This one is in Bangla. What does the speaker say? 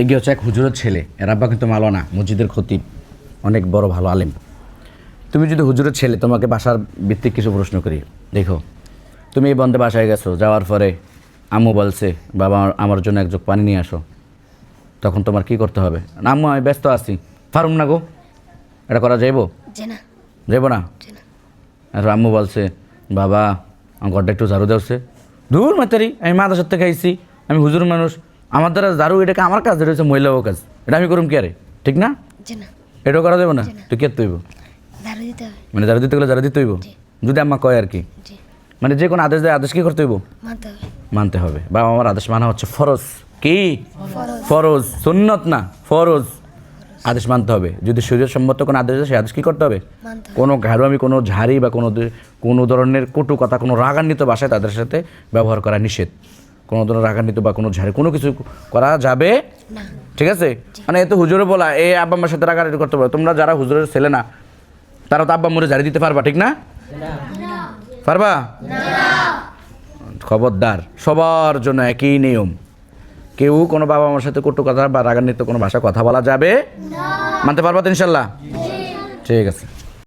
এগিয়ে হচ্ছে এক হুজুরের ছেলে, এর আব্বা কিন্তু মাওলানা, মসজিদের খতিব, অনেক বড় ভালো আলেম। তুমি যদি হুজুরের ছেলে, তোমাকে বাসার ভিত্তিক কিছু প্রশ্ন করি। দেখো, তুমি এই বন্ধে বাসায় গেছো, যাওয়ার পরে আম্মু বলছে বাবা আমার জন্য এক জগ পানি নিয়ে আসো, তখন তোমার কি করতে হবে? না আম্মু আমি ব্যস্ত আছি, পারুম না গো, এটা করা যাইব? যাইব না? আর আম্মু বলছে বাবা আমার ঘরটা একটু ঝাড়ু দেওছে, দূর মাতারি, আমি মাদ্রাসার থেকে আইছি, আমি হুজুর মানুষ, আমার দ্বারা ঝাড়ু, এটাকে আমার কাজ, এটা হচ্ছে মহিলাও কাজ, এটা আমি করুম কি আরে? ঠিক না? এটাও করা যাবে না? তুই কে তৈব? মানে ঝাড়ু দিতে গেলে ঝাড়ু দিতে হইব, যদি আম্মা কয় আর কি। মানে যে কোনো আদেশ দেয়, আদেশ কি করতে হইব? মানতে হবে। বাবা আমার আদেশ মানা হচ্ছে ফরজ। কি ফরজ? সুন্নত না, ফরজ। আদেশ মানতে হবে। যদি শরীয়তসম্মত কোনো আদেশ দেয়, সেই আদেশ কী করতে হবে? কোনো ঘাড়ুয়ামি, কোনো ঝাড়ি বা কোনো ধরনের কটু কথা, কোনো রাগান্বিত ভাষায় তাদের সাথে ব্যবহার করা নিষেধ। কোনো ধরনের রাগান্বিত বা কোনো ঝাড়ি কোনো কিছু করা যাবে না, ঠিক আছে? মানে এত হুজুরে বলা এই আব্বা আম্মার সাথে রাগারাগি করতে পারো। তোমরা যারা হুজুরের ছেলে না, তারা তো আব্বা আম্মুরে ঝাড়ি দিতে পারবা, ঠিক না? পারবা? খবরদার, সবার জন্য একই নিয়ম। কেউ কোনো বাবা আমার সাথে কটু কথা বা রাগান্বিত কোনো ভাষা কথা বলা যাবে না। মানতে পারবা তো ইনশাল্লাহ? ঠিক আছে।